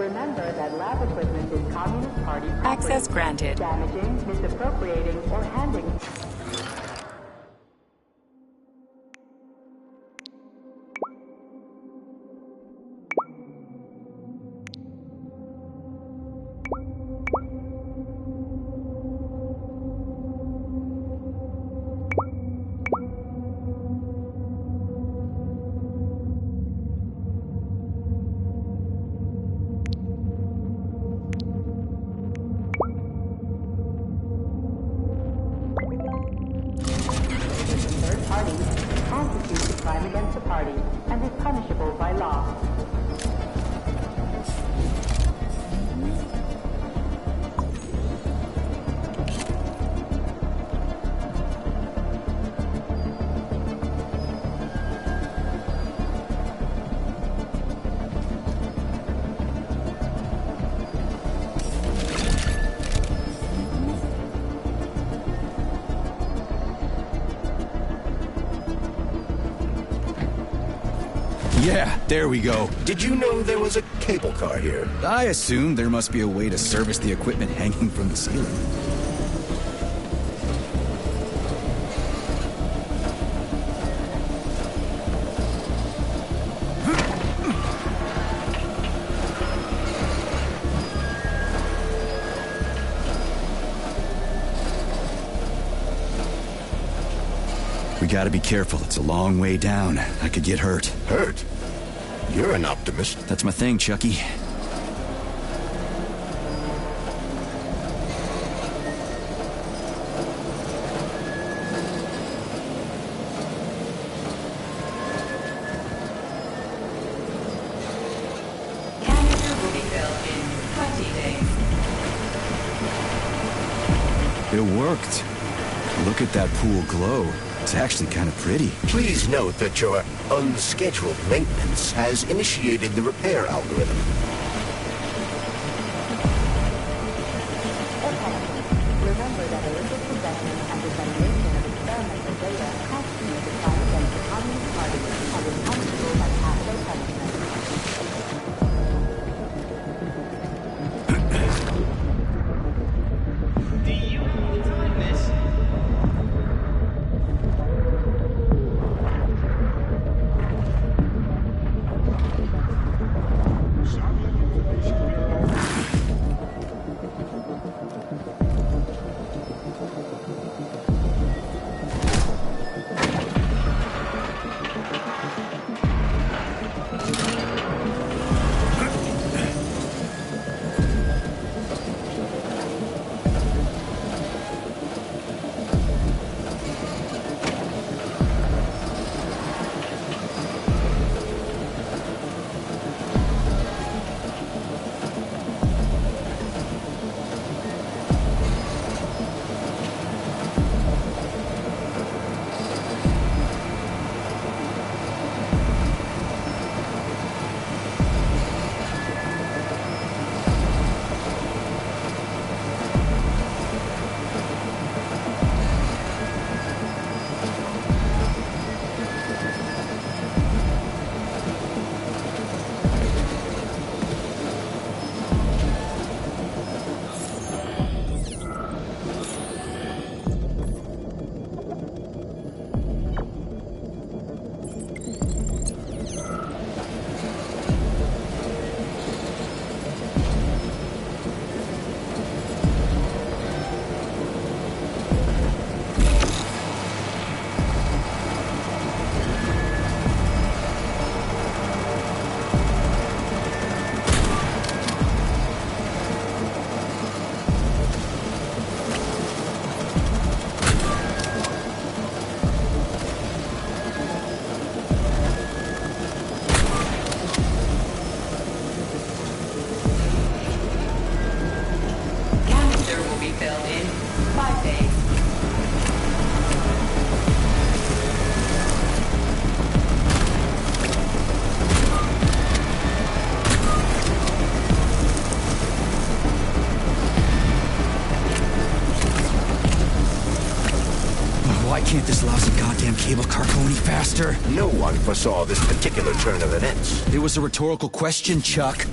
Remember that lab equipment is Communist Party property. Access granted. Damaging, misappropriating, or handing... constitutes a crime against the party and is punishable by law. Yeah, there we go. Did you know there was a cable car here? I assumed there must be a way to service the equipment hanging from the ceiling. We gotta be careful. It's a long way down. I could get hurt. Hurt? You're an optimist. That's my thing, Chucky. Canister will be filled in 20 days. It worked. Look at that pool glow. It's actually kind of pretty. Please note that your unscheduled maintenance has initiated the repair algorithm. Remember that illicit possession and dissemination of experimental data constitutes a crime against the Communist Party and is punishable by capital punishment. Do you have the time, miss? Filled in 5 days. Why can't this lousy goddamn cable car go any faster? No one foresaw this particular turn of events. It was a rhetorical question, Chuck.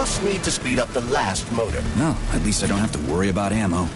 just need to speed up the last motor. Well, at least I don't have to worry about ammo.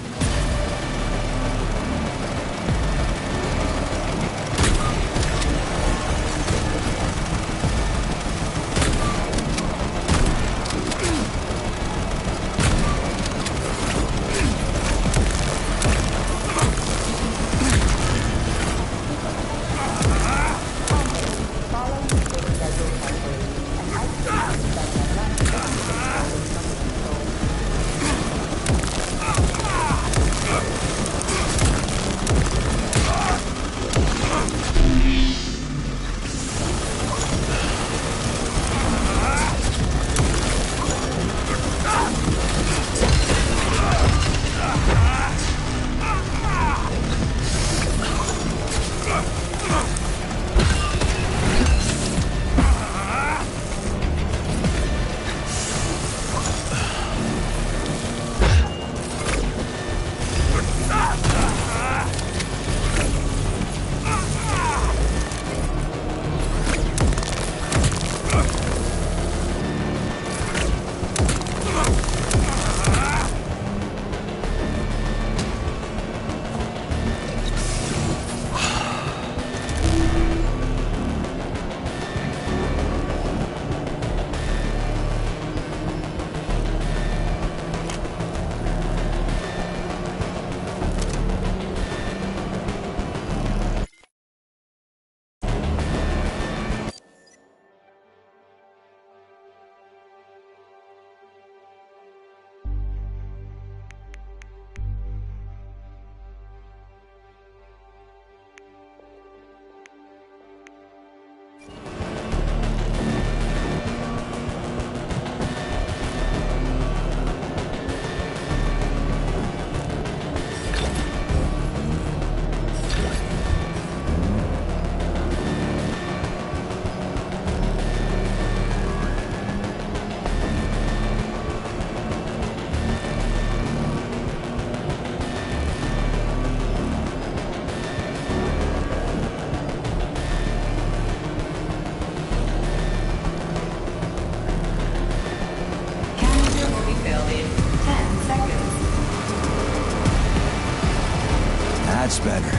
That's better.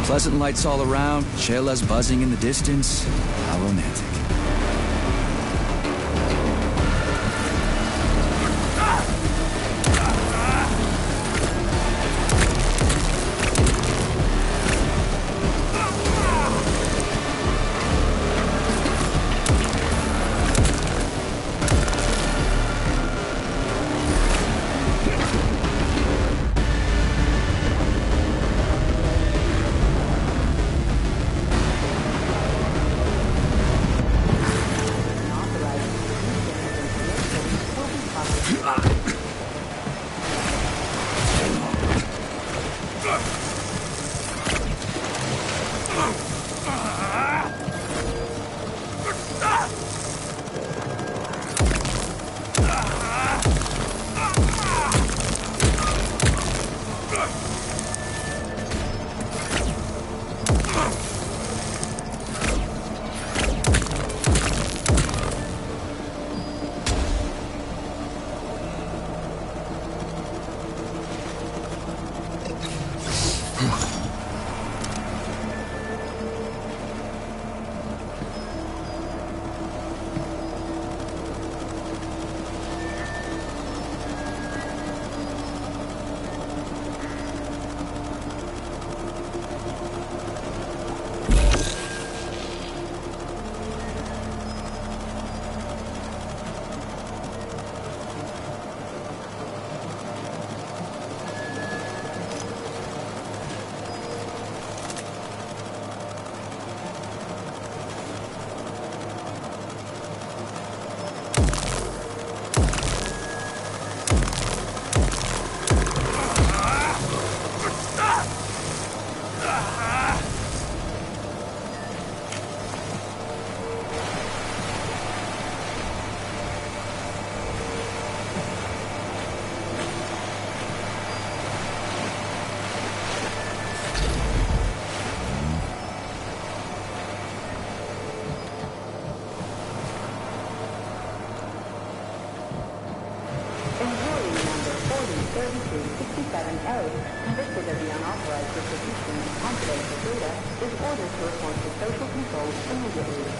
Pleasant lights all around, chelas buzzing in the distance. How romantic. Employee number 403267A, convicted of the unauthorized distribution of confidential data, is ordered to report to social control immediately.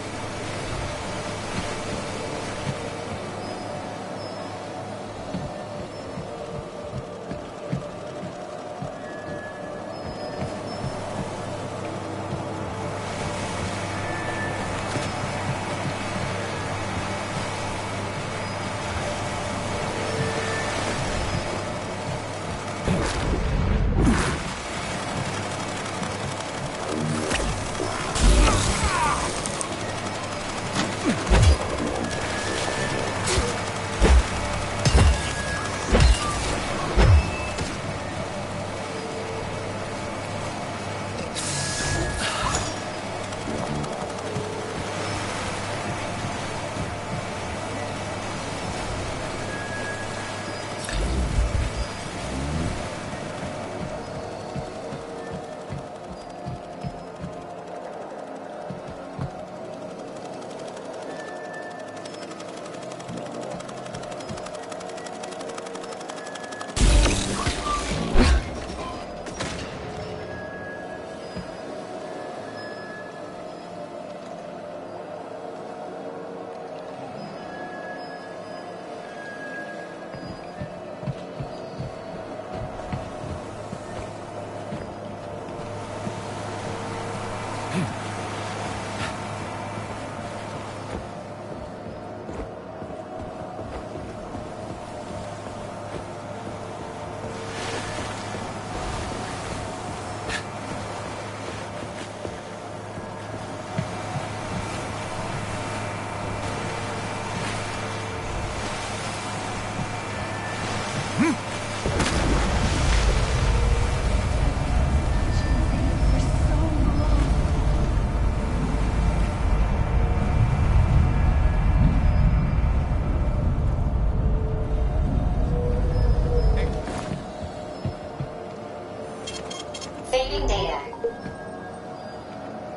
Saving data.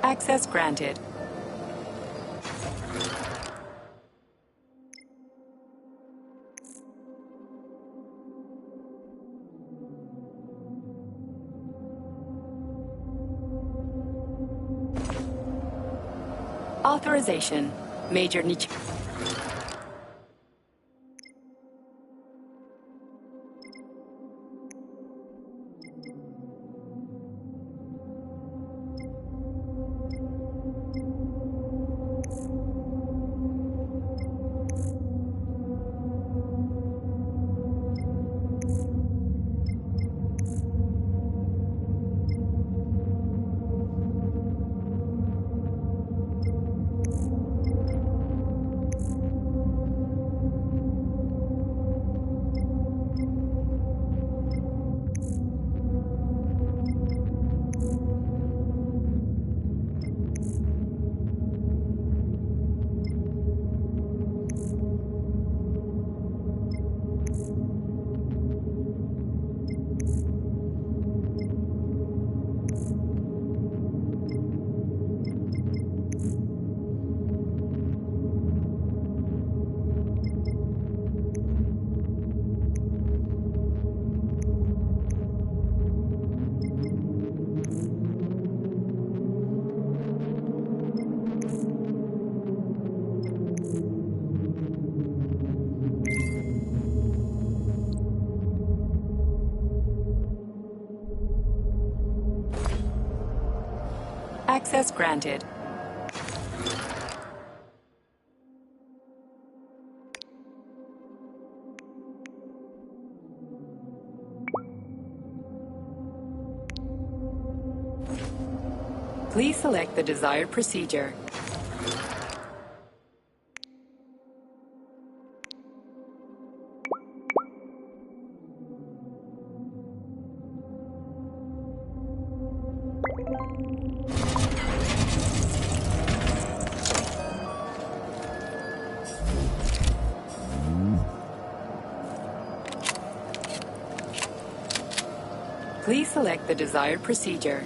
Access granted. Authorization. Major Nich. Access granted. Please select the desired procedure. Please select the desired procedure.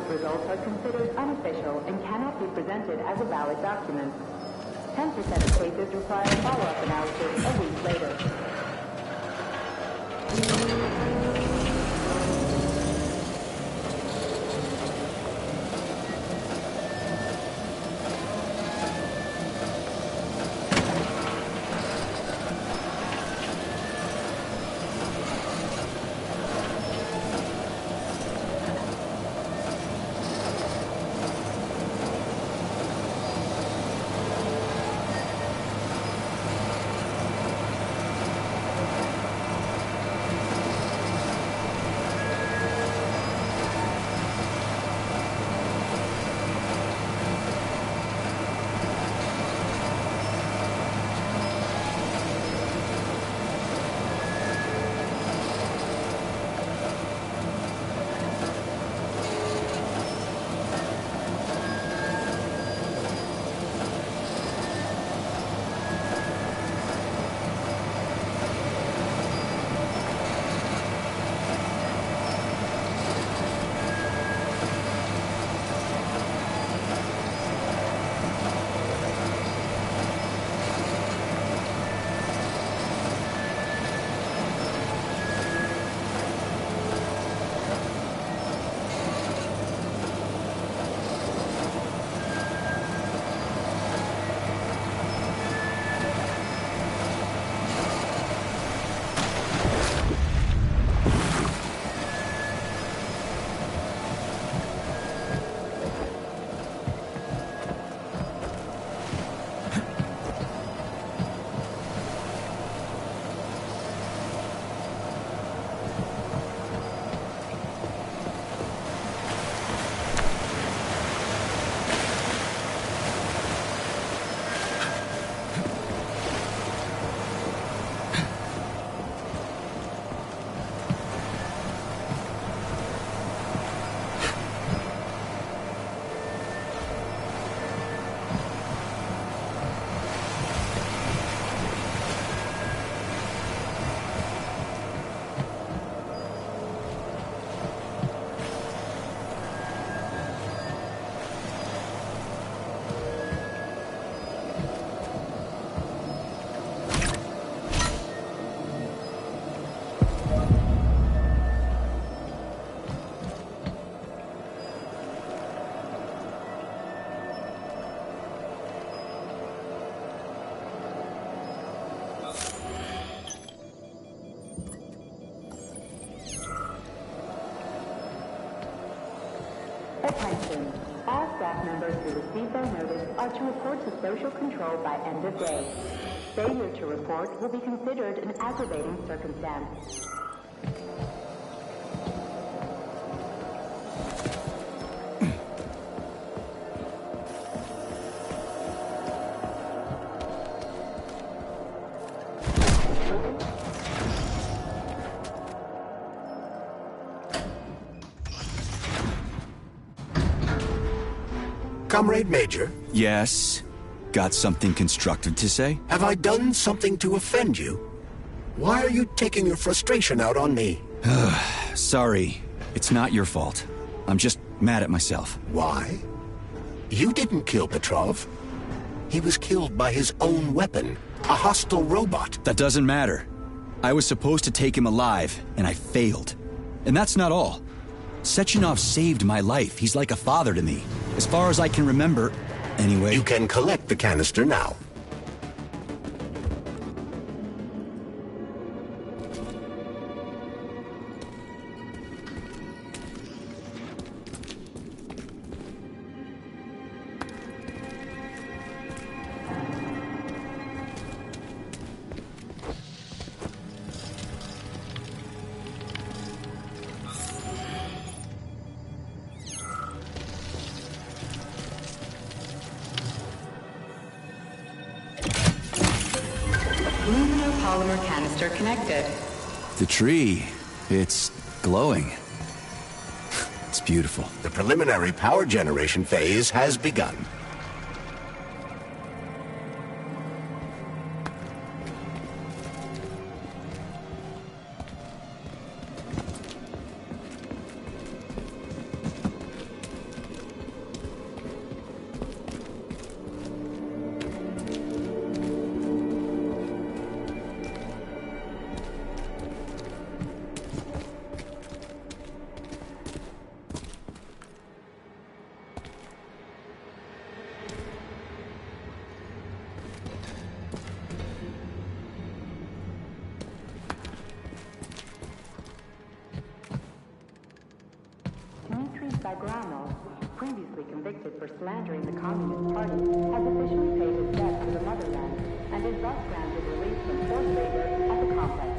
results are considered unofficial and cannot be presented as a valid document. 10% of cases require follow-up analysis a week later. Attention. All staff members who receive their notice are to report to social control by end of day. Failure to report will be considered an aggravating circumstance. Comrade Major, Yes? Got something constructive to say? have I done something to offend you? Why are you taking your frustration out on me? Sorry. It's not your fault. I'm just mad at myself. Why? You didn't kill Petrov. He was killed by his own weapon, a hostile robot. That doesn't matter. I was supposed to take him alive, and I failed. And that's not all. Sechenov saved my life. He's like a father to me. As far as I can remember, anyway. You can collect the canister now. Luminopolymer canister connected. The tree, it's glowing. It's beautiful. The preliminary power generation phase has begun. slandering the Communist Party, has officially paid his debt to the motherland and is thus granted release from forced labor at the complex.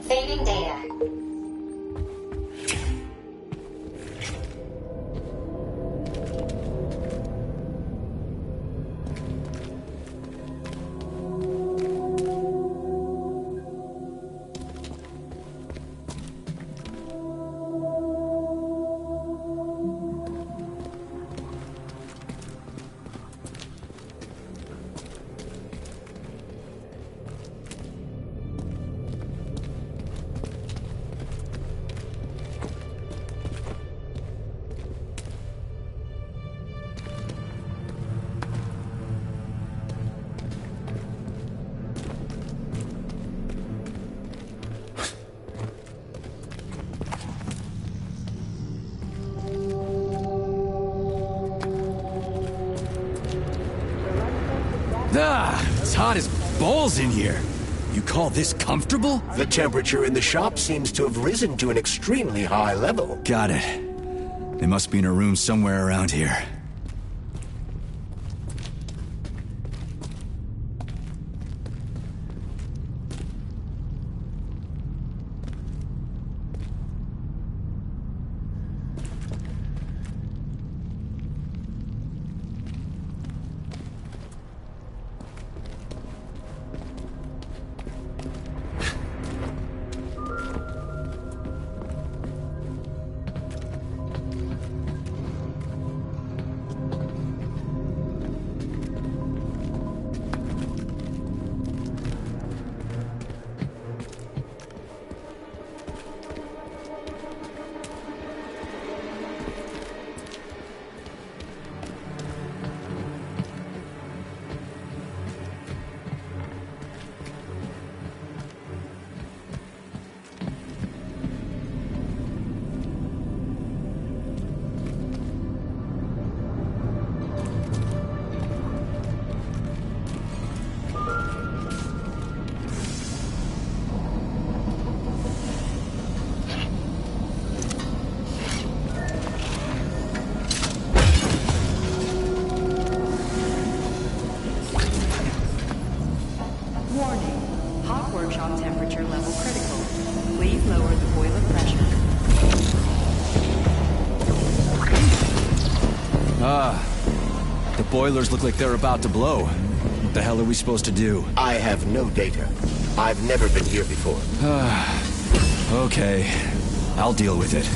Saving data. It's hot as balls in here. You call this comfortable? The temperature in the shop seems to have risen to an extremely high level. Got it. They must be in a room somewhere around here. Boilers look like they're about to blow. What the hell are we supposed to do? I have no data. I've never been here before. Okay. I'll deal with it.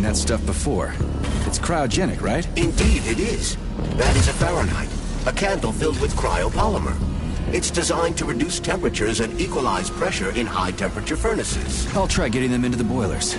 that stuff before. It's cryogenic, right? Indeed it is. That is a Fahrenheit, a candle filled with cryopolymer. It's designed to reduce temperatures and equalize pressure in high-temperature furnaces. I'll try getting them into the boilers.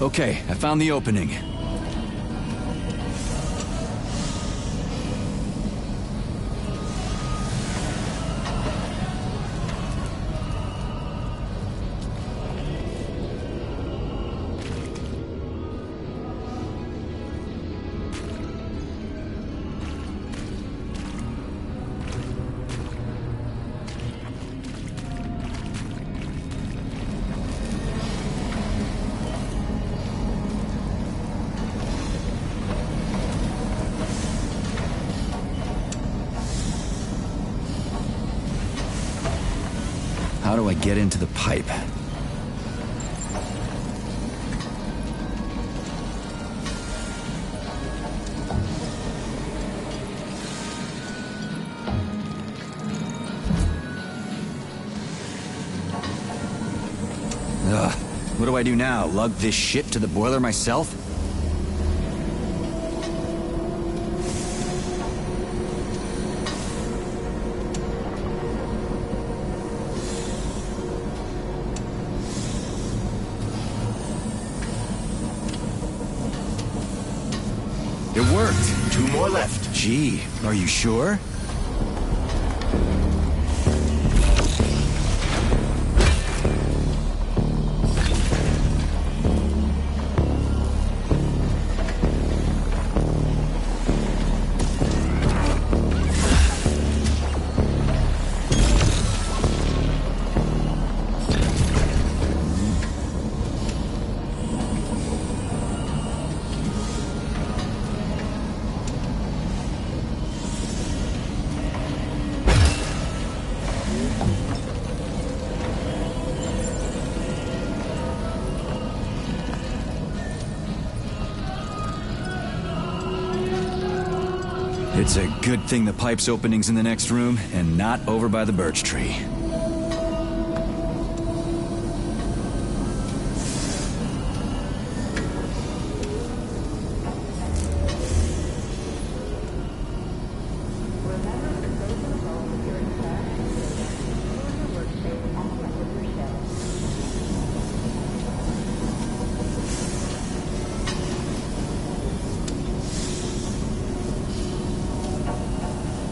Okay, I found the opening. How do I get into the pipe? Ugh. What do I do now? Lug this shit to the boiler myself? It worked. 2 more left. Gee, are you sure? It's a good thing the pipe's opening's in the next room and not over by the birch tree.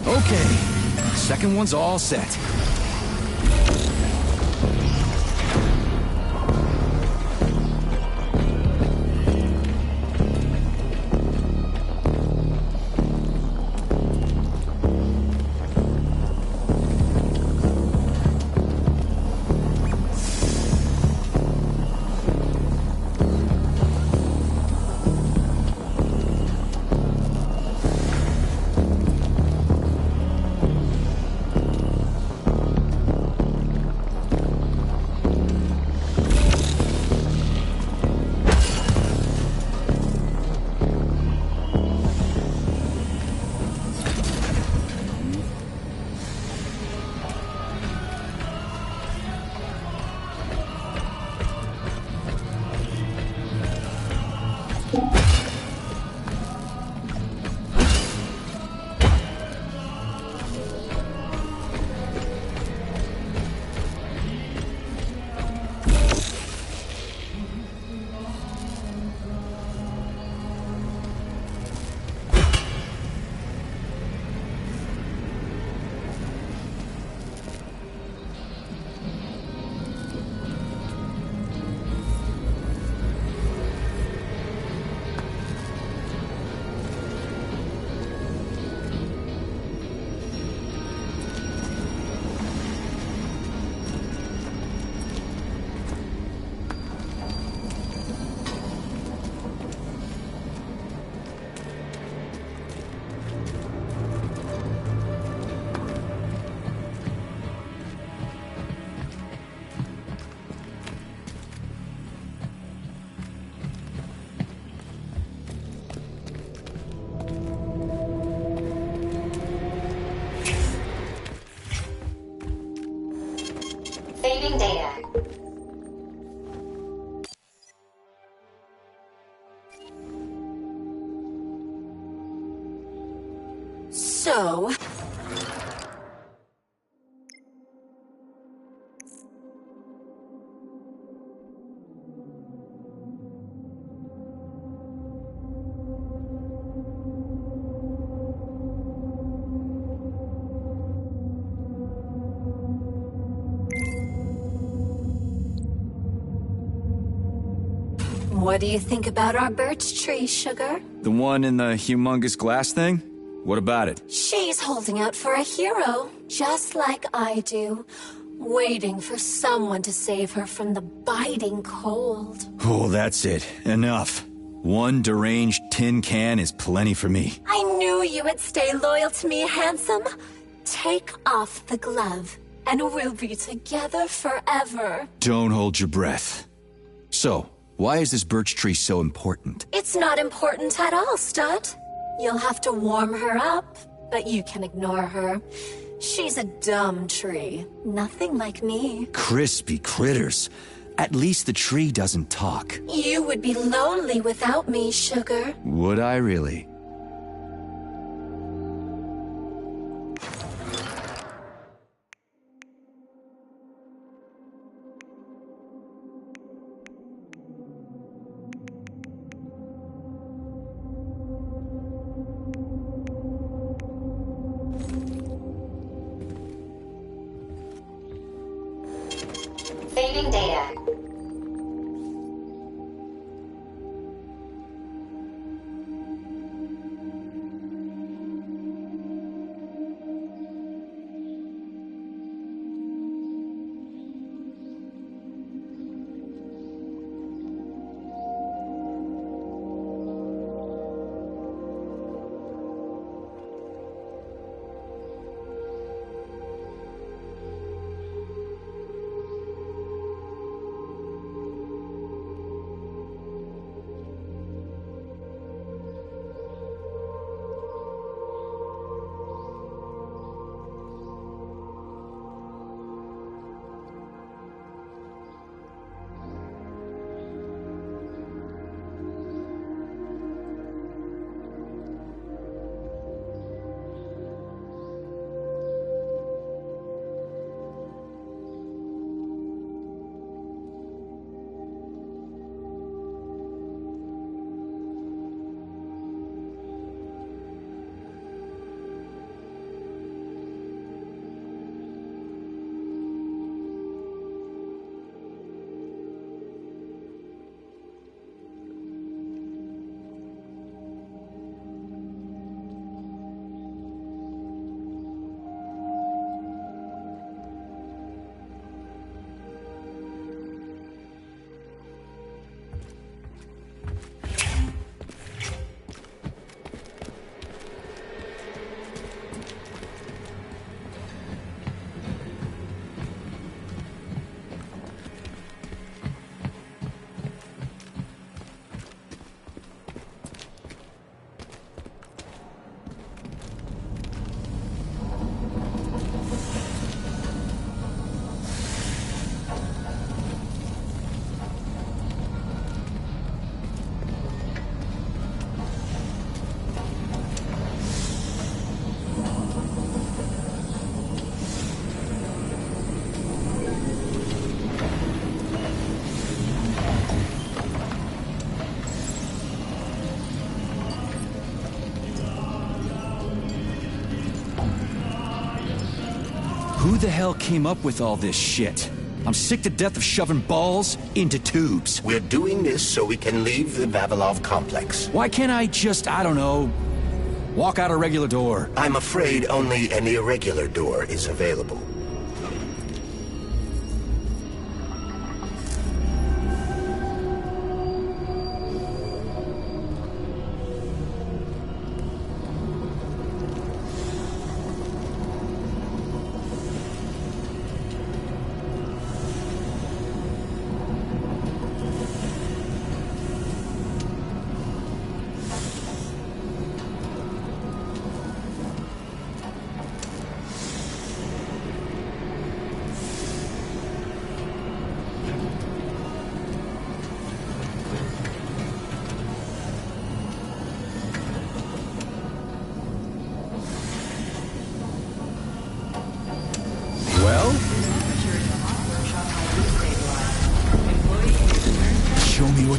Okay, second one's all set. So... What do you think about our birch tree, Sugar? The one in the humongous glass thing? What about it? She's holding out for a hero, just like I do. Waiting for someone to save her from the biting cold. Oh, that's it. Enough. One deranged tin can is plenty for me. I knew you would stay loyal to me, handsome. Take off the glove, and we'll be together forever. Don't hold your breath. So, why is this birch tree so important? It's not important at all, Stud. You'll have to warm her up, but you can ignore her. She's a dumb tree. Nothing like me. Crispy critters. At least the tree doesn't talk. You would be lonely without me, Sugar. Would I really? Saving data. Who the hell came up with all this shit? I'm sick to death of shoving balls into tubes. We're doing this so we can leave the Vavilov complex. Why can't I just, I don't know, walk out a regular door? I'm afraid only an irregular door is available.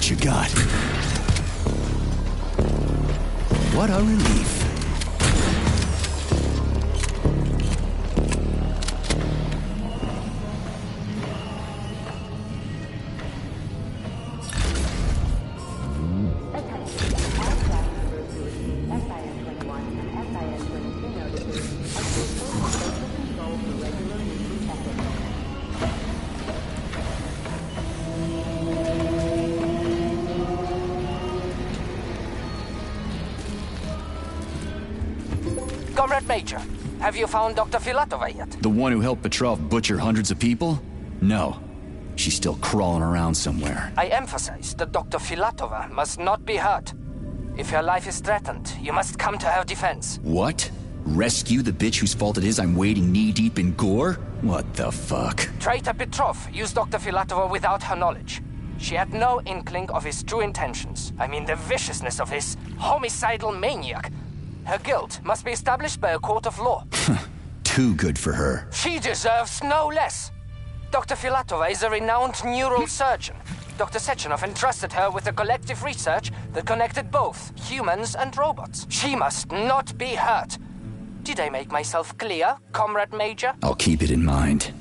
what you got. What a relief. Comrade Major, have you found Dr. Filatova yet? The one who helped Petrov butcher hundreds of people? No. She's still crawling around somewhere. I emphasize that Dr. Filatova must not be hurt. If her life is threatened, you must come to her defense. What? Rescue the bitch whose fault it is I'm wading knee-deep in gore? What the fuck? Traitor Petrov used Dr. Filatova without her knowledge. She had no inkling of his true intentions. I mean, the viciousness of his homicidal maniac. Her guilt must be established by a court of law. Too good for her. She deserves no less. Dr. Filatova is a renowned neurosurgeon. Dr. Sechenov entrusted her with a collective research that connected both humans and robots. She must not be hurt. Did I make myself clear, Comrade Major? I'll keep it in mind.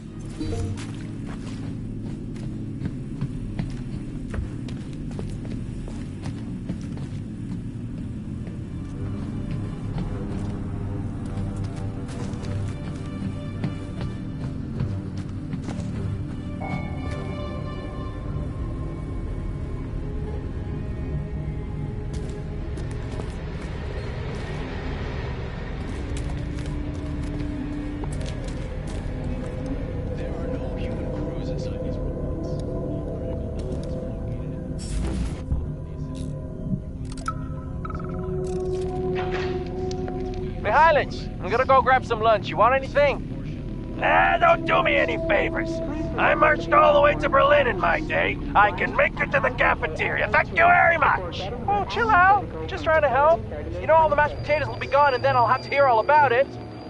Mihailych, I'm gonna go grab some lunch. You want anything? Nah, don't do me any favors. I marched all the way to Berlin in my day. I can make it to the cafeteria. Thank you very much. Oh, chill out. Just trying to help. You know all the mashed potatoes will be gone and then I'll have to hear all about it.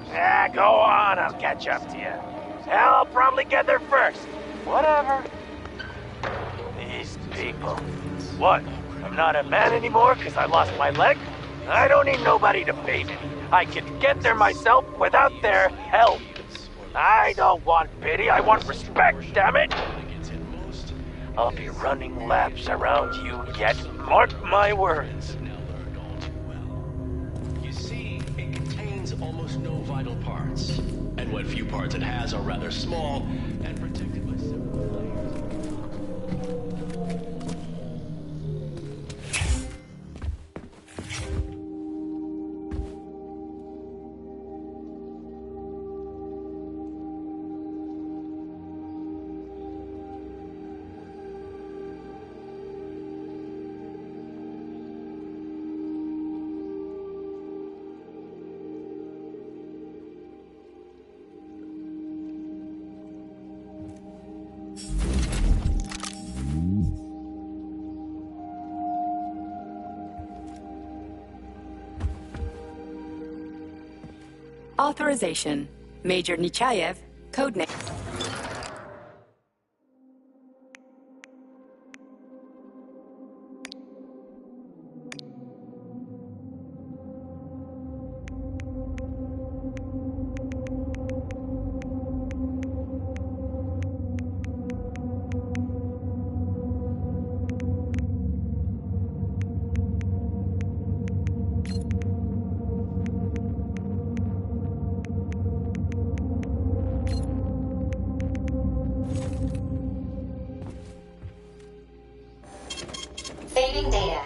Yeah, go on. I'll catch up to you. Hell, I'll probably get there first. Whatever. These people. What? I'm not a man anymore because I lost my leg? I don't need nobody to bathe me. I can get there myself without their help. I don't want pity, I want respect, damn it! I'll be running laps around you yet, mark my words. You see, it contains almost no vital parts. And what few parts it has are rather small and protected by several layers. Authorization. Major Nechayev, codename. Saving data.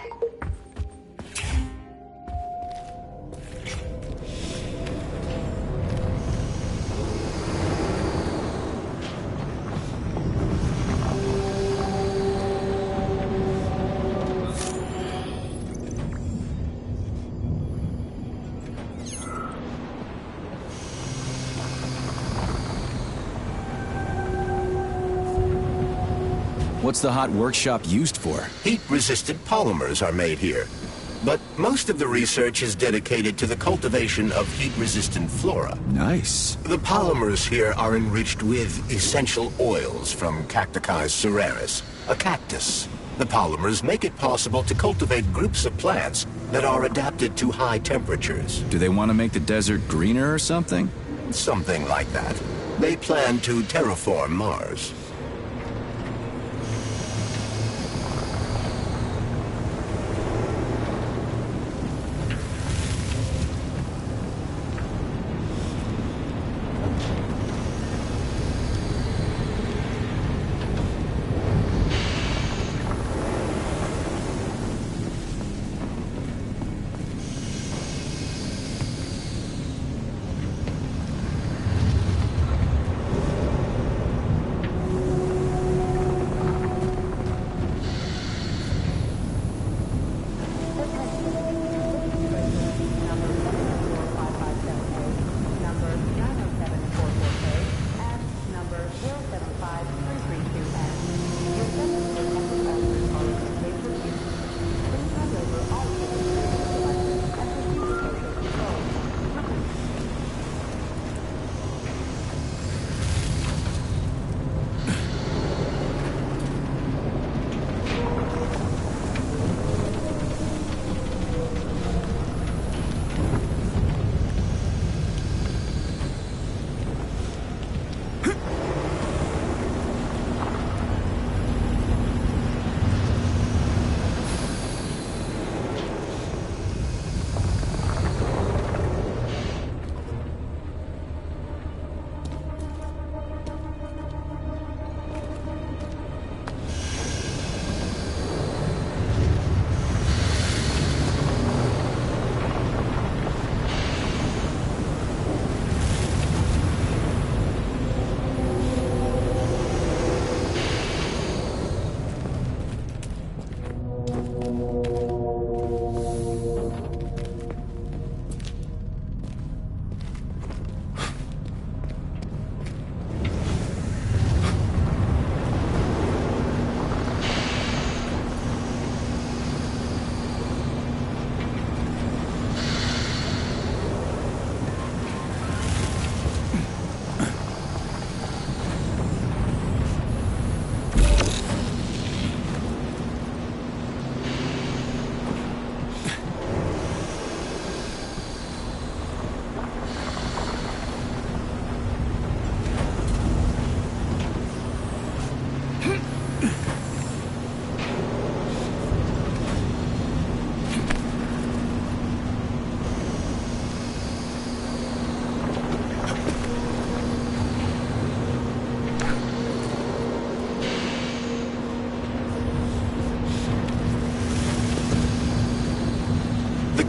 What's the hot workshop used for? Heat-resistant polymers are made here. But most of the research is dedicated to the cultivation of heat-resistant flora. Nice. The polymers here are enriched with essential oils from Cacticus cereris, a cactus. The polymers make it possible to cultivate groups of plants that are adapted to high temperatures. Do they want to make the desert greener or something? Something like that. They plan to terraform Mars.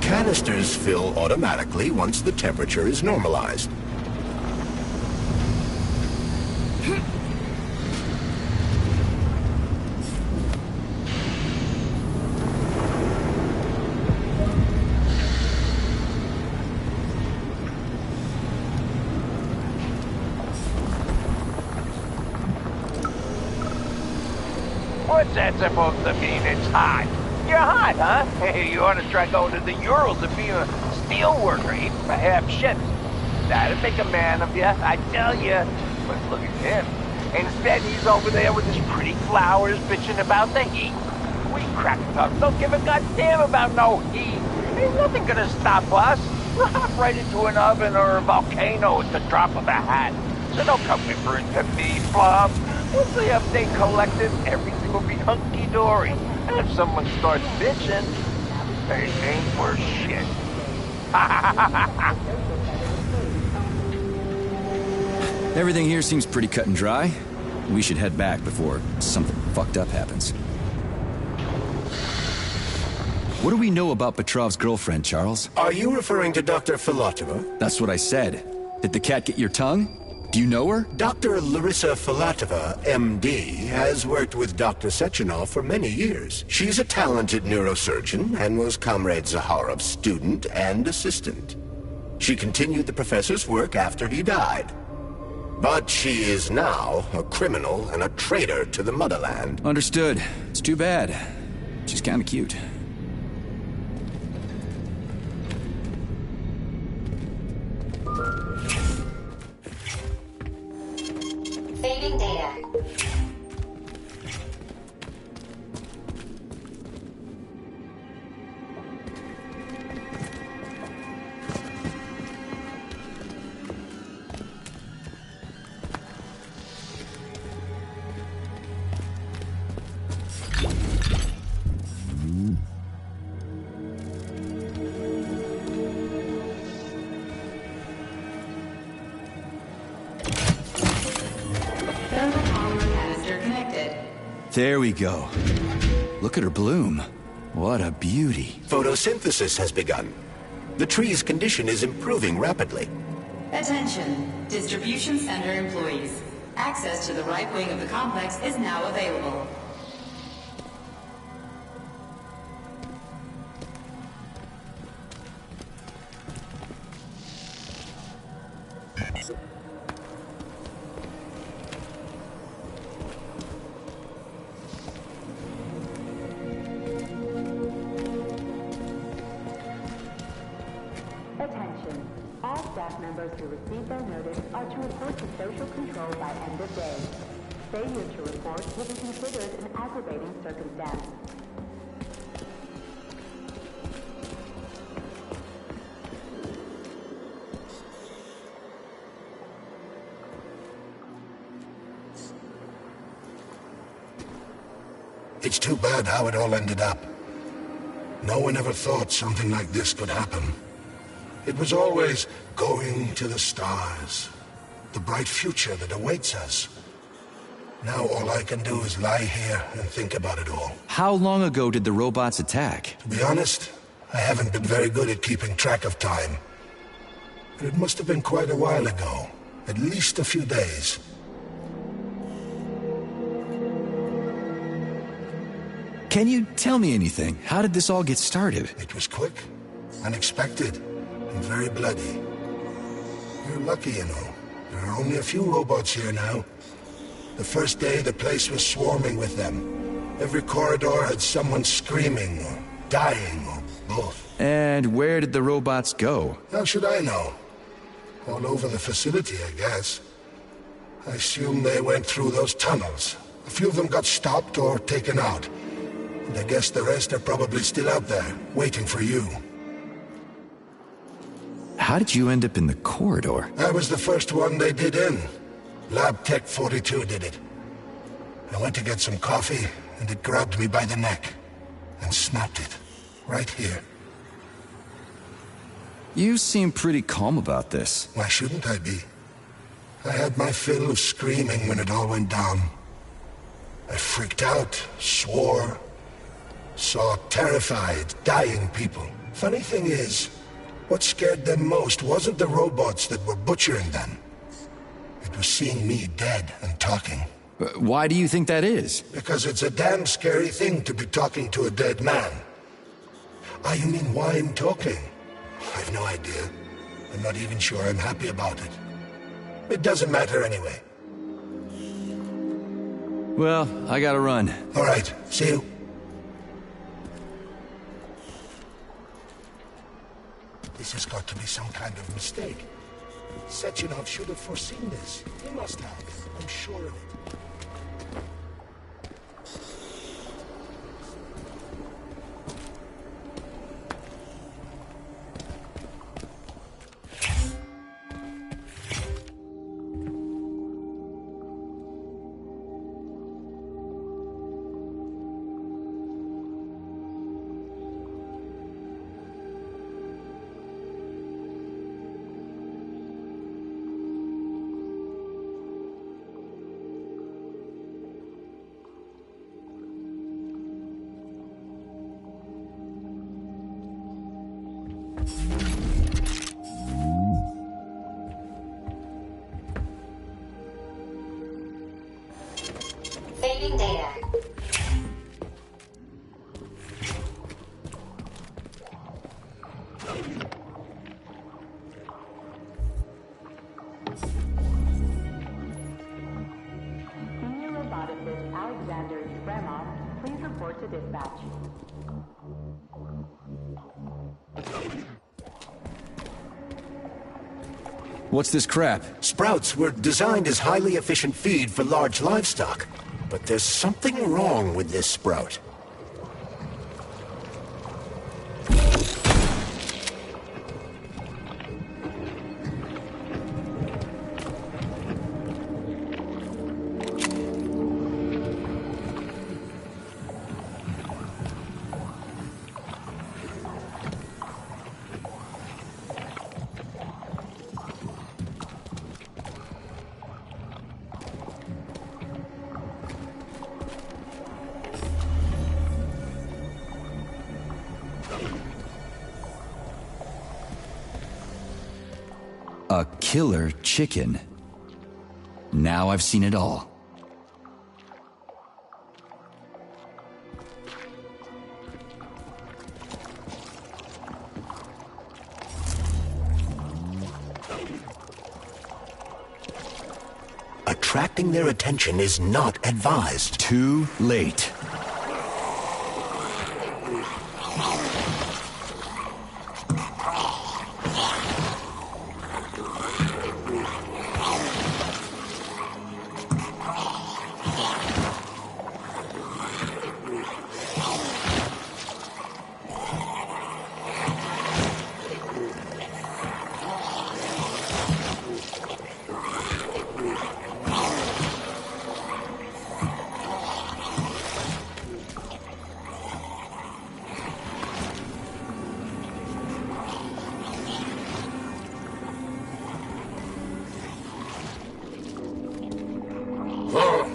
Canisters fill automatically once the temperature is normalized. What's that supposed to mean? It's hot. You're hot, huh? Hey, you ought to try going to the Urals and being a steel worker, eating for half shifts. That'd make a man of you, I tell you. But look at him. Instead, he's over there with his pretty flowers bitching about the heat. We crack-ups don't give a goddamn about no heat. Ain't nothing gonna stop us. We'll hop right into an oven or a volcano at the drop of a hat. So don't come whimpering to me, Plum. Once the update collected, everything will be hunky-dory. And if someone starts bitching, they ain't worth shit. Everything here seems pretty cut and dry. We should head back before something fucked up happens. What do we know about Petrov's girlfriend, Charles? Are you referring to Dr. Filatova? That's what I said. Did the cat get your tongue? Do you know her? Dr. Larissa Filatova, MD, has worked with Dr. Sechenov for many years. She's a talented neurosurgeon and was Comrade Zaharov's student and assistant. She continued the professor's work after he died. But she is now a criminal and a traitor to the motherland. Understood. It's too bad. She's kinda cute. Saving data. There we go. Look at her bloom. What a beauty. Photosynthesis has begun. The tree's condition is improving rapidly. Attention, distribution center employees. Access to the right wing of the complex is now available. Attention. All staff members who receive their notice are to report to social control by end of day. Failure to report will be considered an aggravating circumstance. It's too bad how it all ended up. No one ever thought something like this could happen. It was always going to the stars, the bright future that awaits us. Now all I can do is lie here and think about it all. How long ago did the robots attack? To be honest, I haven't been very good at keeping track of time. But it must have been quite a while ago, at least a few days. Can you tell me anything? How did this all get started? It was quick, unexpected, and very bloody. You're lucky, you know. There are only a few robots here now. The first day, the place was swarming with them. Every corridor had someone screaming, or dying, or both. And where did the robots go? How should I know? All over the facility, I guess. I assume they went through those tunnels. A few of them got stopped or taken out. And I guess the rest are probably still out there, waiting for you. How did you end up in the corridor? I was the first one they did in. Lab Tech 42 did it. I went to get some coffee, and it grabbed me by the neck. And snapped it. Right here. You seem pretty calm about this. Why shouldn't I be? I had my fill of screaming when it all went down. I freaked out, swore, saw terrified, dying people. Funny thing is, what scared them most wasn't the robots that were butchering them. It was seeing me dead and talking. Why do you think that is? Because it's a damn scary thing to be talking to a dead man. Ah, you mean why I'm talking? I've no idea. I'm not even sure I'm happy about it. It doesn't matter anyway. Well, I gotta run. All right, see you. This has got to be some kind of mistake. Sechenov should have foreseen this. He must have. I'm sure of it. Saving data. Senior roboticist Alexander Yefremov, please report to dispatch. What's this crap? Sprouts were designed as highly efficient feed for large livestock. But there's something wrong with this sprout. A killer chicken. Now I've seen it all. Attracting their attention is not advised. Too late.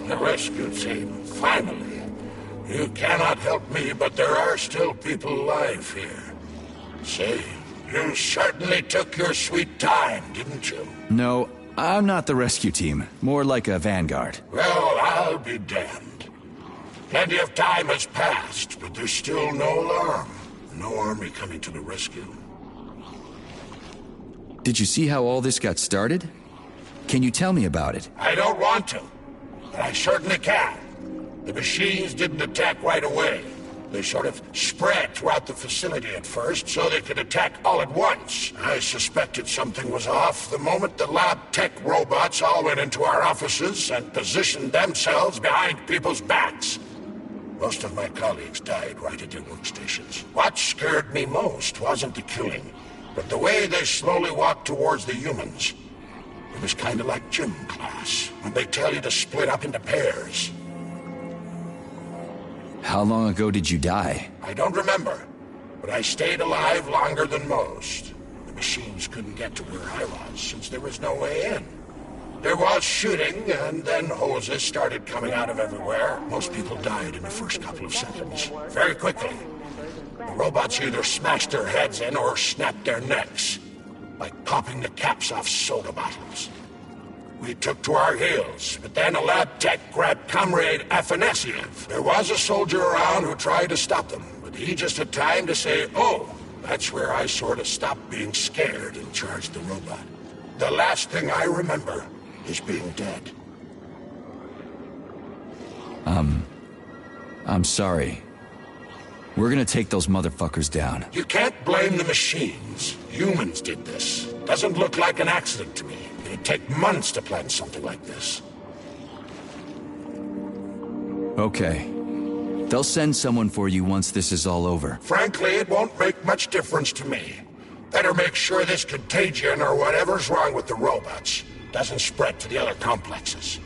The rescue team, finally. You cannot help me, but there are still people alive here. Say, you certainly took your sweet time, didn't you? No, I'm not the rescue team. More like a vanguard. Well, I'll be damned. Plenty of time has passed, but there's still no alarm. No army coming to the rescue. Did you see how all this got started? Can you tell me about it? I don't want to, but I certainly can. The machines didn't attack right away. They sort of spread throughout the facility at first, so they could attack all at once. I suspected something was off the moment the lab tech robots all went into our offices and positioned themselves behind people's backs. Most of my colleagues died right at their workstations. What scared me most wasn't the killing, but the way they slowly walked towards the humans. It was kind of like gym class, when they tell you to split up into pairs. How long ago did you die? I don't remember, but I stayed alive longer than most. The machines couldn't get to where I was, since there was no way in. There was shooting, and then hoses started coming out of everywhere. Most people died in the first couple of seconds. Very quickly. The robots either smashed their heads in or snapped their necks, like popping the caps off soda bottles. We took to our heels, but then a lab tech grabbed Comrade Afanasiev. There was a soldier around who tried to stop them, but he just had time to say, "Oh." That's where I sort of stopped being scared and charged the robot. The last thing I remember is being dead. I'm sorry. We're gonna take those motherfuckers down. You can't blame the machines. Humans did this. Doesn't look like an accident to me. It'd take months to plan something like this. Okay. They'll send someone for you once this is all over. Frankly, it won't make much difference to me. Better make sure this contagion or whatever's wrong with the robots doesn't spread to the other complexes.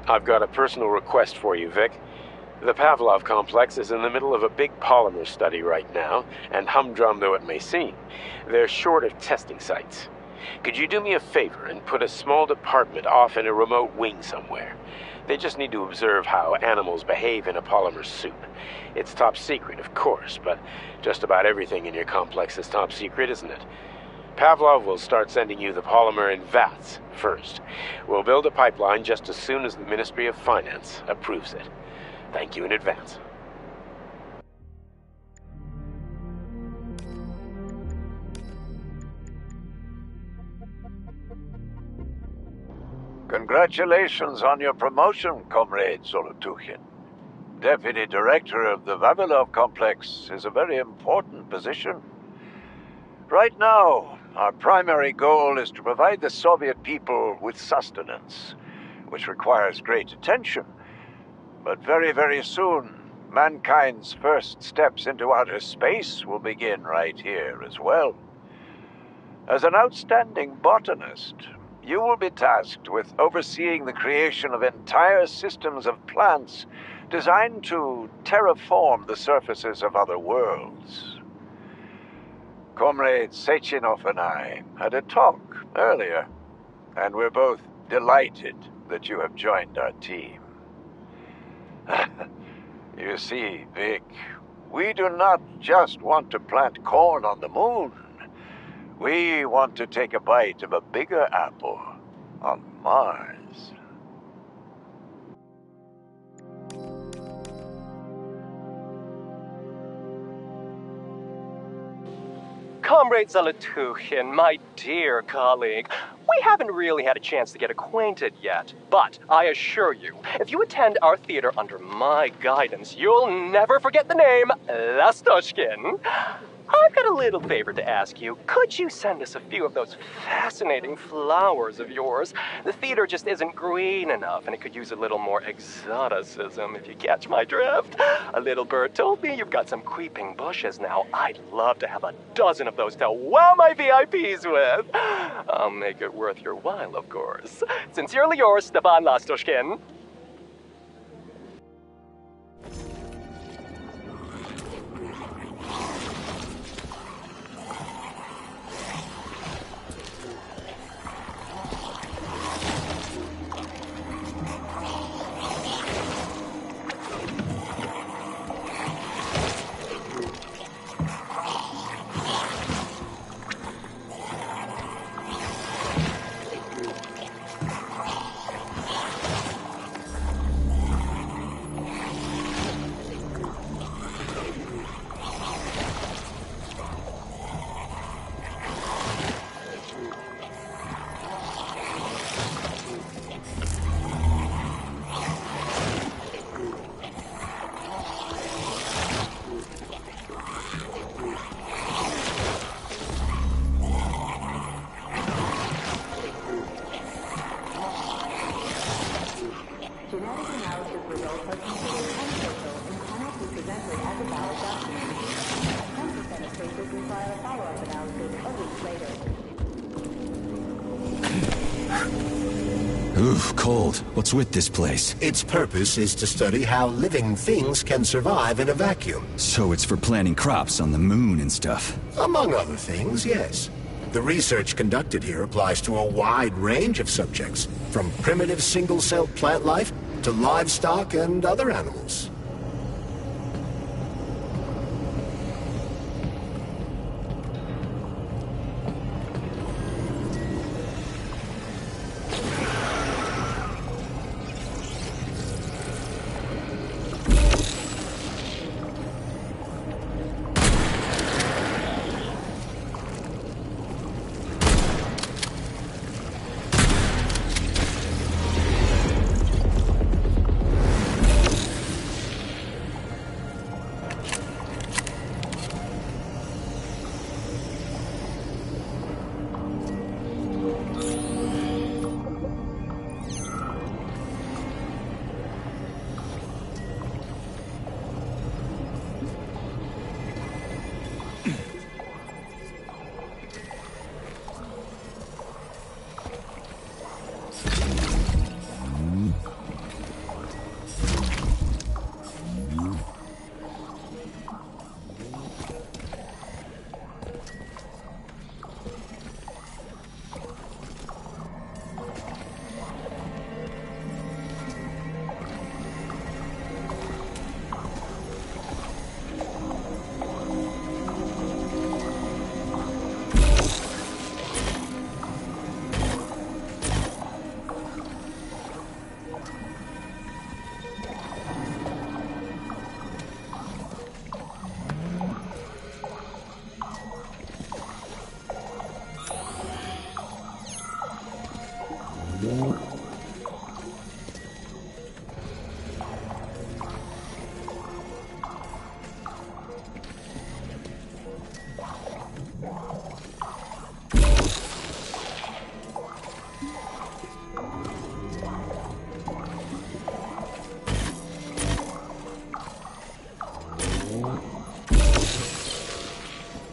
I've got a personal request for you, Vic. The Pavlov complex is in the middle of a big polymer study right now, and humdrum though it may seem, they're short of testing sites. Could you do me a favor and put a small department off in a remote wing somewhere? They just need to observe how animals behave in a polymer soup. It's top secret, of course, but just about everything in your complex is top secret, isn't it? Pavlov will start sending you the polymer in vats first. We'll build a pipeline just as soon as the Ministry of Finance approves it. Thank you in advance. Congratulations on your promotion, Comrade Zolotukhin. Deputy Director of the Vavilov Complex is a very important position. Right now, our primary goal is to provide the Soviet people with sustenance, which requires great attention. But very, very soon, mankind's first steps into outer space will begin right here as well. As an outstanding botanist, you will be tasked with overseeing the creation of entire systems of plants designed to terraform the surfaces of other worlds. Comrade Sechenov and I had a talk earlier, and we're both delighted that you have joined our team. You see, Vic, we do not just want to plant corn on the moon. We want to take a bite of a bigger apple on Mars. Comrade Zolotukhin, my dear colleague, we haven't really had a chance to get acquainted yet, but I assure you, if you attend our theater under my guidance, you'll never forget the name Lastoshkin. I've got a little favor to ask you. Could you send us a few of those fascinating flowers of yours? The theater just isn't green enough, and it could use a little more exoticism, if you catch my drift. A little bird told me you've got some creeping bushes now. I'd love to have a dozen of those to wow my VIPs with. I'll make it worth your while, of course. Sincerely yours, Stepan Lastoshkin. Oof, cold. What's with this place? Its purpose is to study how living things can survive in a vacuum. So it's for planting crops on the moon and stuff? Among other things, yes. The research conducted here applies to a wide range of subjects, from primitive single-celled plant life to livestock and other animals.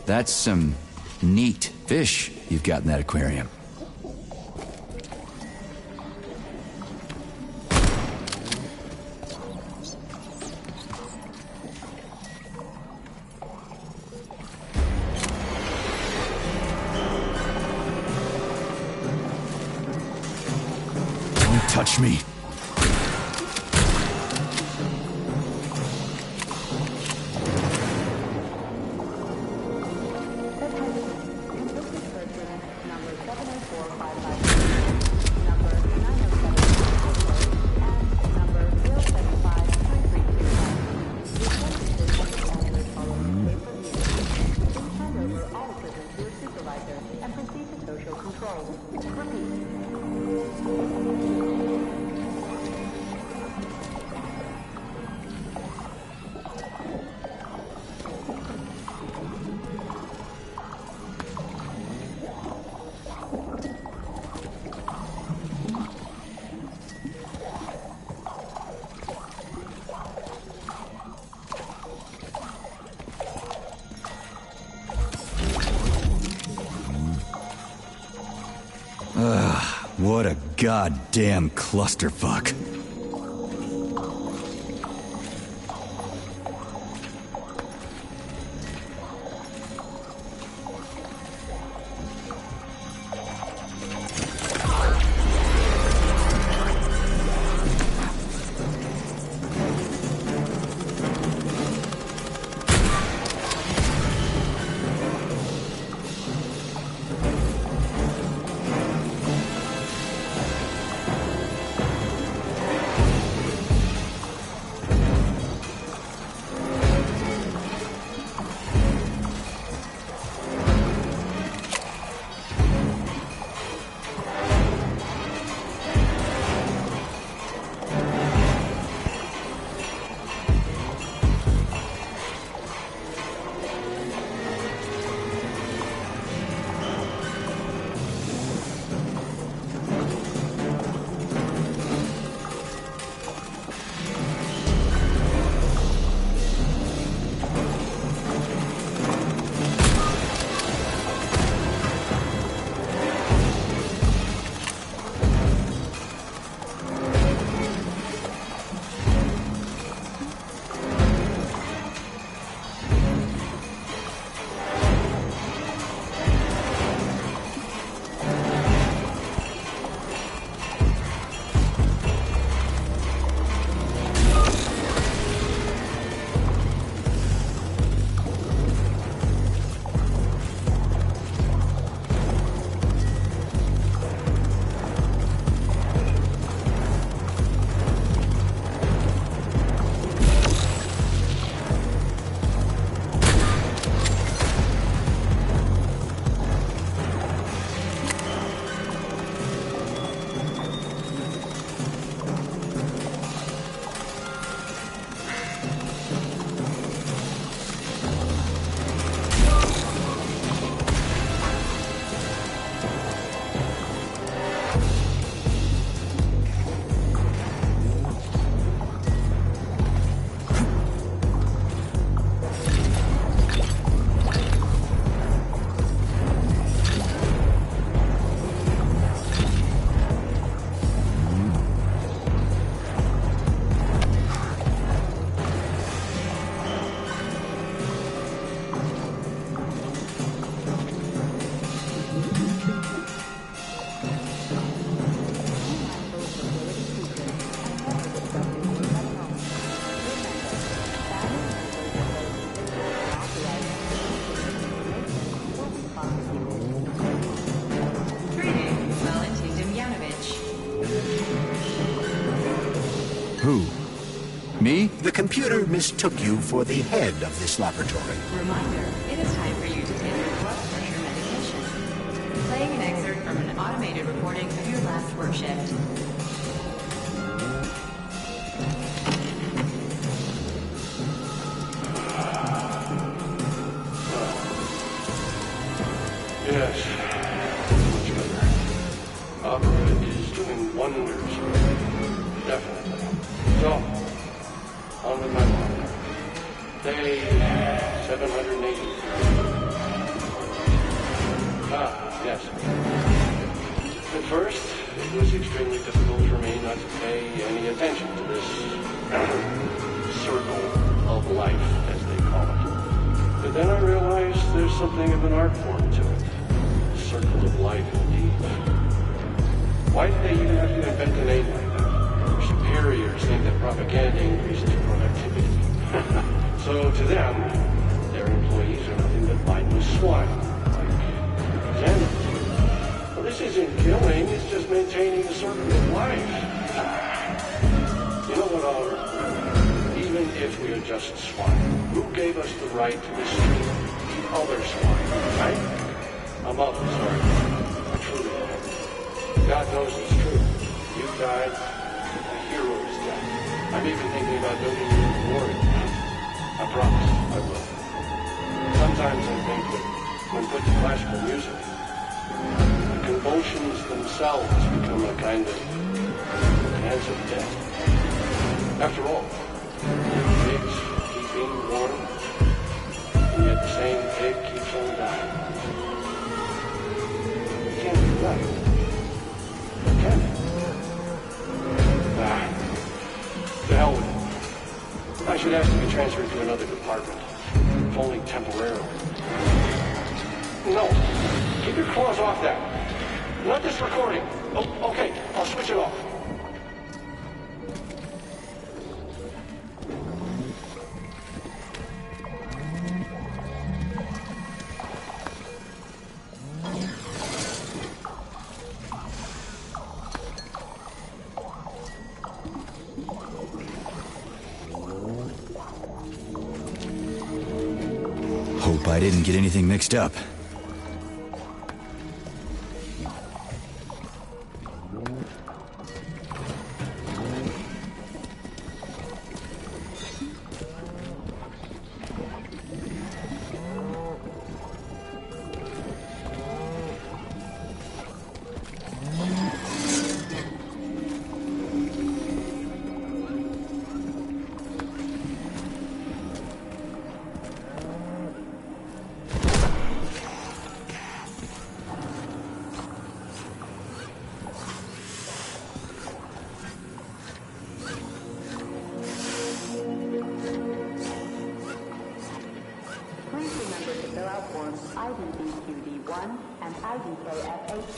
That's some neat fish you've got in that aquarium. Don't touch me. What a goddamn clusterfuck. Who? Me? The computer mistook you for the head of this laboratory. Reminder, it is time for you to take your blood pressure medication. Playing an excerpt from an automated recording of your last work shift. Yes, much better. Opera is doing wonders. Definitely. So, on with my work. Day 780. Ah, yes. At first, it was extremely difficult for me not to pay any attention to this circle of life, as they call it. But then I realized there's something of an art form to it. Circle of life, indeed. Why did they even have to invent a name like that? Their superiors think that propaganda increases productivity. So to them, their employees are nothing but mindless swine, like examiners. Well, this isn't killing, it's just maintaining the circle of life. You know what, Oliver? Even if we are just swine, who gave us the right to mistreat the other swine, right? I'm up, sorry. I truly am. God knows it's true. You died, a hero is dead. I'm even thinking about building you a memorial. I promise, I will. Sometimes I think that when put to classical music, the convulsions themselves become a kind of dance of death. After all, pigs keep being warm, and yet the same pig keeps on dying. It can't be right. Or can it? The hell with it. I should ask to be transferred to another department, if only temporarily. No, keep your claws off that. Not this recording. Oh, okay, I'll switch it off. Hope I didn't get anything mixed up. IDBQD1 and IDKFA2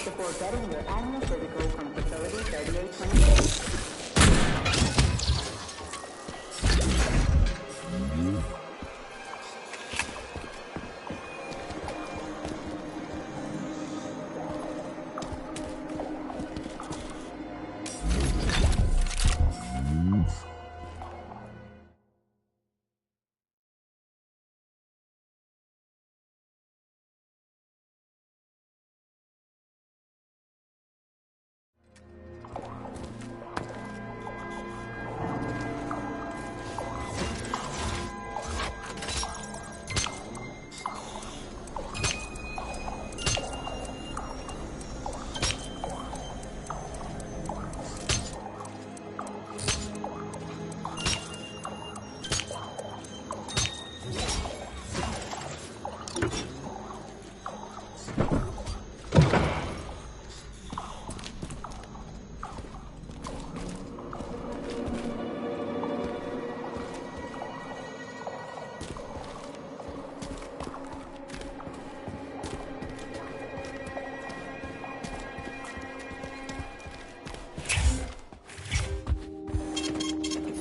before getting your annual physical from Facility 3826.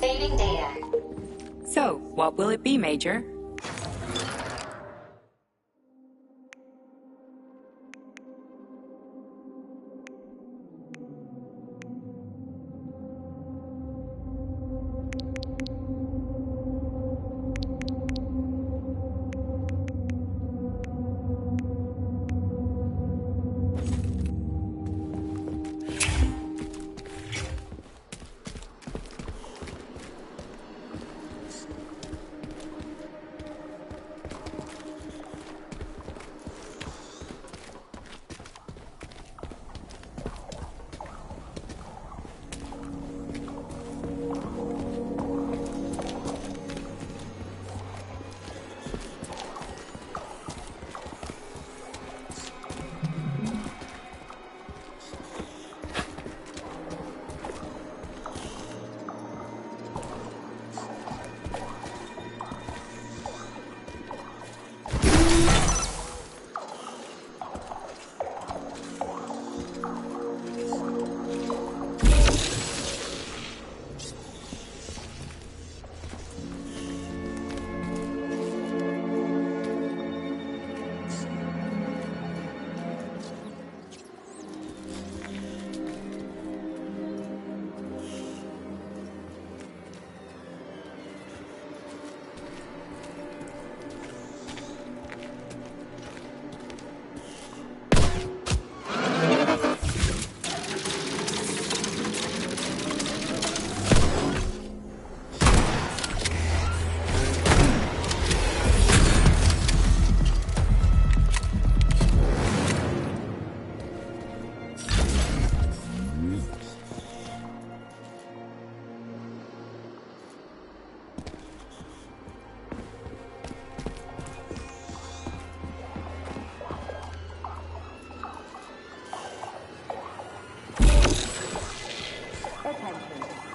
Saving data. So, what will it be, Major?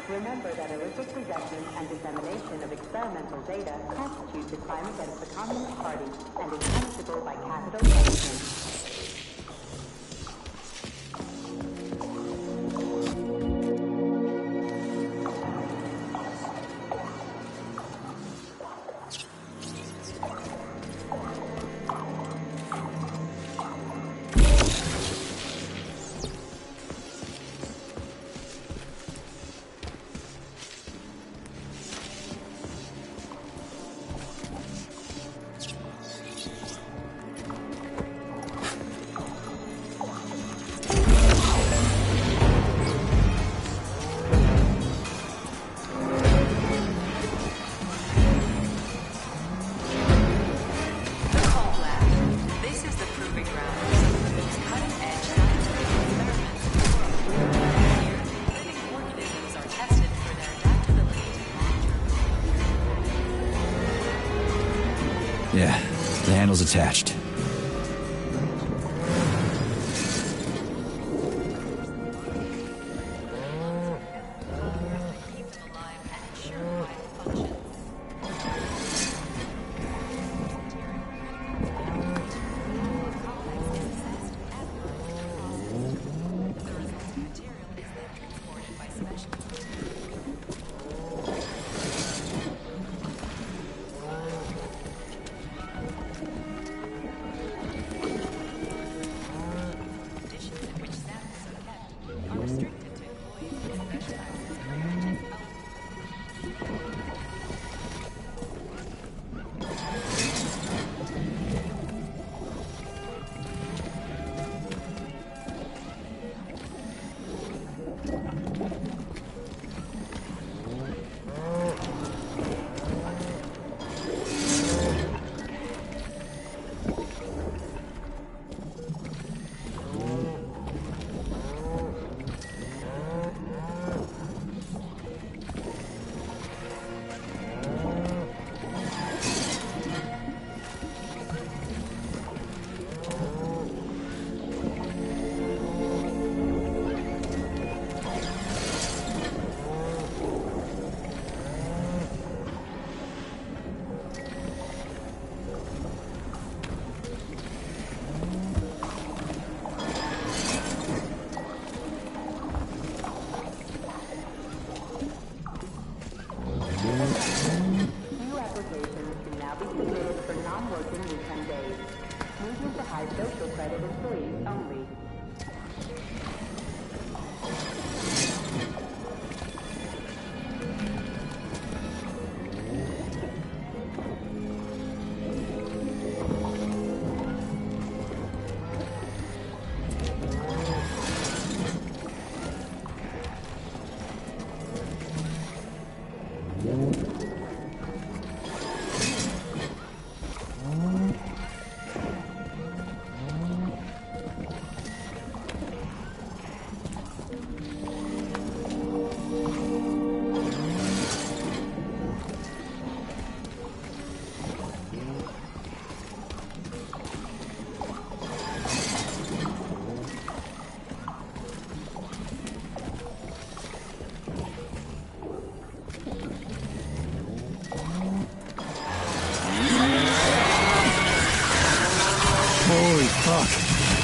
Remember that illicit possession and dissemination of experimental data constitutes a crime against the Communist Party and is punishable by capital punishment. Yeah, the handle's attached.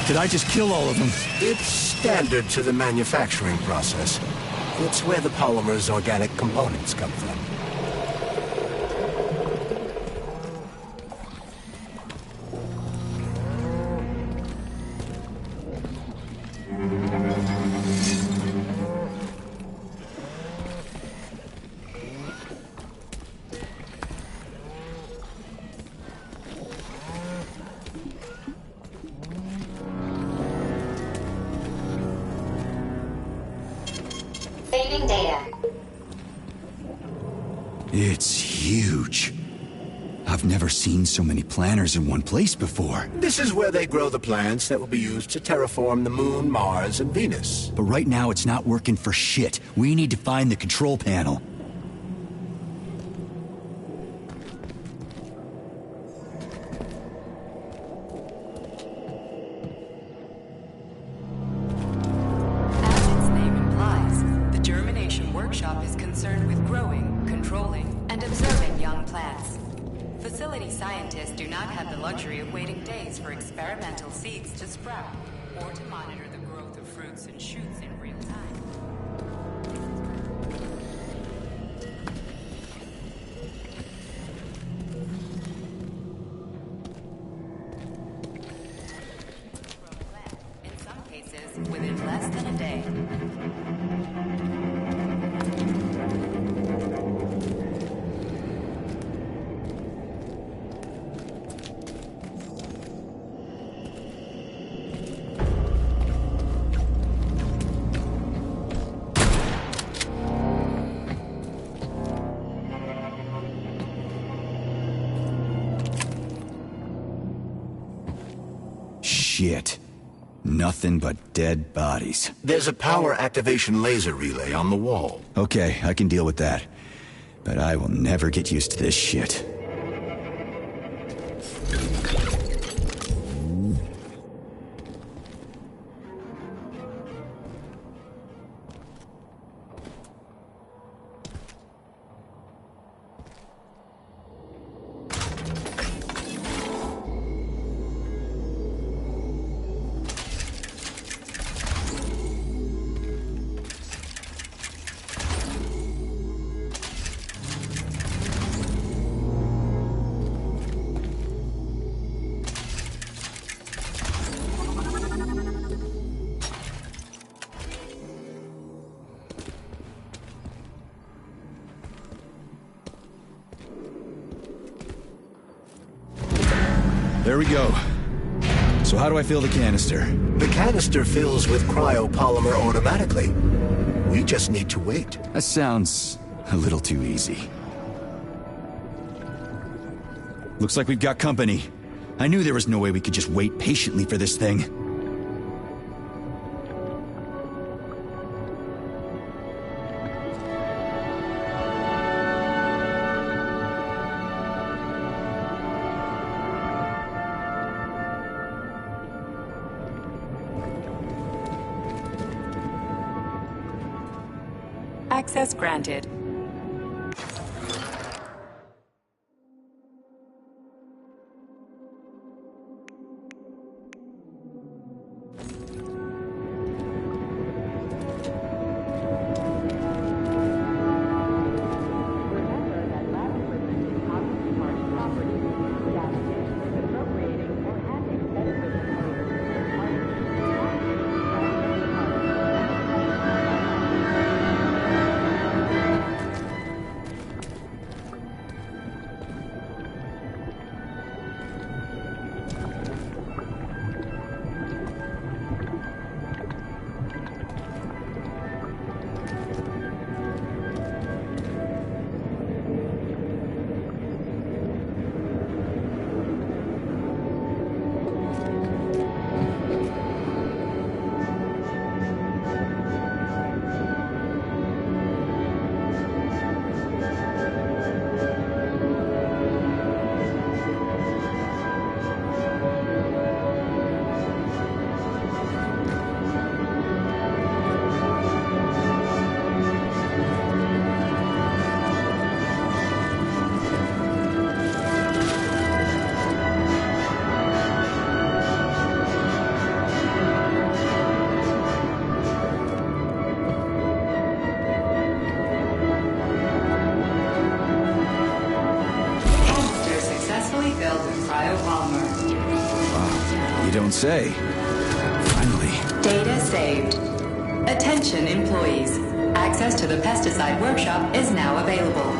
Did I just kill all of them? It's standard to the manufacturing process. It's where the polymer's organic components come from. Saving data. It's huge. I've never seen so many planters in one place before. This is where they grow the plants that will be used to terraform the Moon, Mars, and Venus. But right now it's not working for shit. We need to find the control panel. As its name implies, the germination workshop is concerned with growing, controlling, and observing young plants. Facility scientists do not have the luxury of waiting days for experimental seeds to sprout, or to monitor the growth of fruits and shoots in real time. In some cases, within less than a day. Shit. Nothing but dead bodies. There's a power activation laser relay on the wall. Okay, I can deal with that. But I will never get used to this shit. There we go. So how do I fill the canister? The canister fills with cryopolymer automatically. We just need to wait. That sounds a little too easy. Looks like we've got company. I knew there was no way we could just wait patiently for this thing. Access granted. Don't say. Finally. Data saved. Attention employees. Access to the pesticide workshop is now available.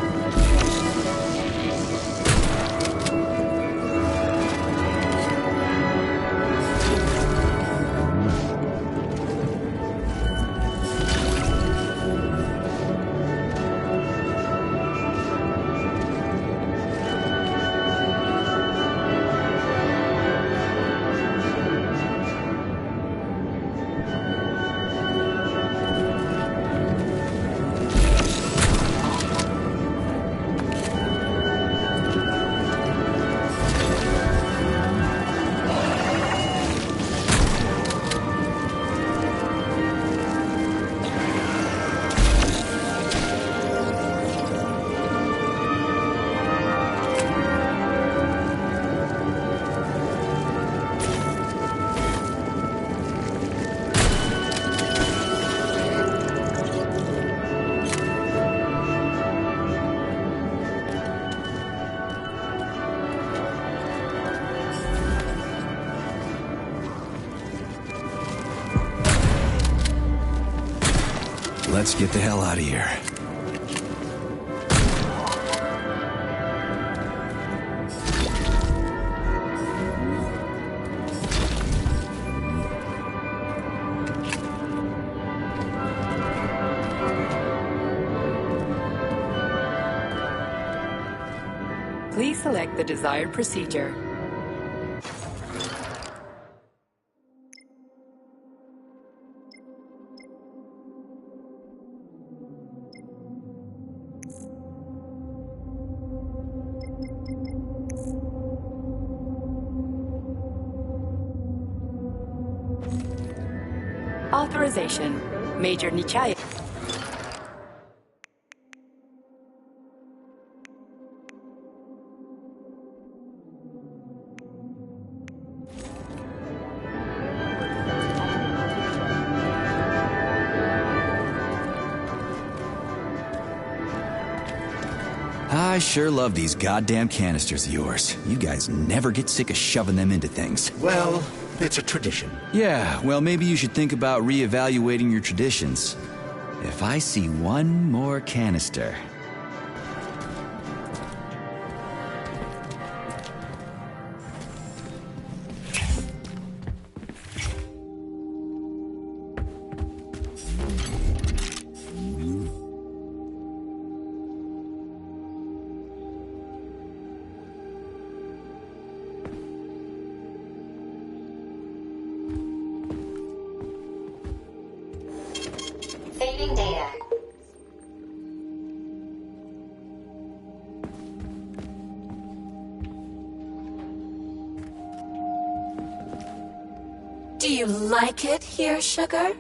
Let's get the hell out of here. Please select the desired procedure. Authorization. Major Nichaya. I sure love these goddamn canisters of yours. You guys never get sick of shoving them into things. Well, it's a tradition. Yeah, well, maybe you should think about reevaluating your traditions. If I see one more canister... Saving data. Do you like it here, sugar?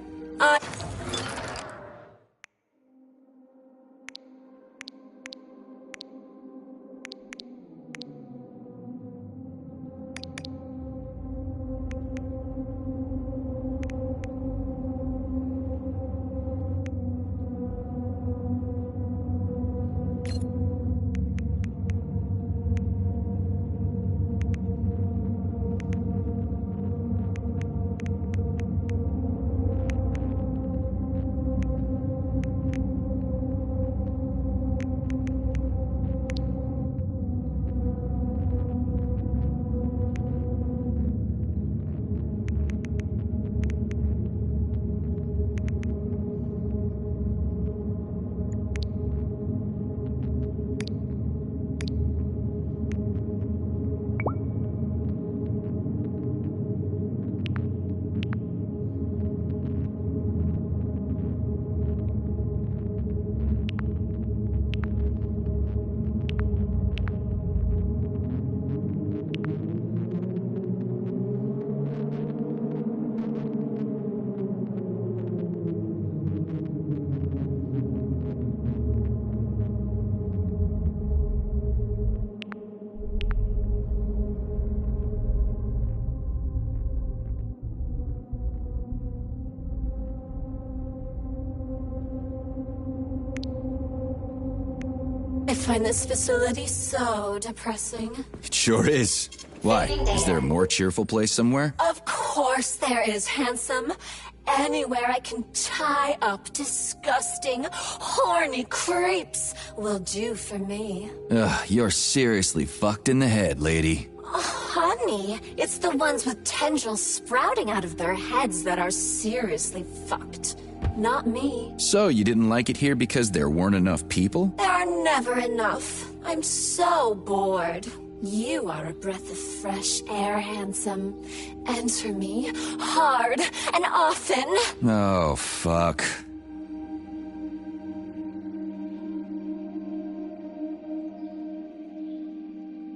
I find this facility so depressing. It sure is. Why? Is there a more cheerful place somewhere? Of course there is, handsome. Anywhere I can tie up disgusting, horny creeps will do for me. Ugh, you're seriously fucked in the head, lady. Oh, honey, it's the ones with tendrils sprouting out of their heads that are seriously fucked. Not me. So, you didn't like it here because there weren't enough people? There are never enough. I'm so bored. You are a breath of fresh air, handsome. Enter me hard and often. Oh, fuck.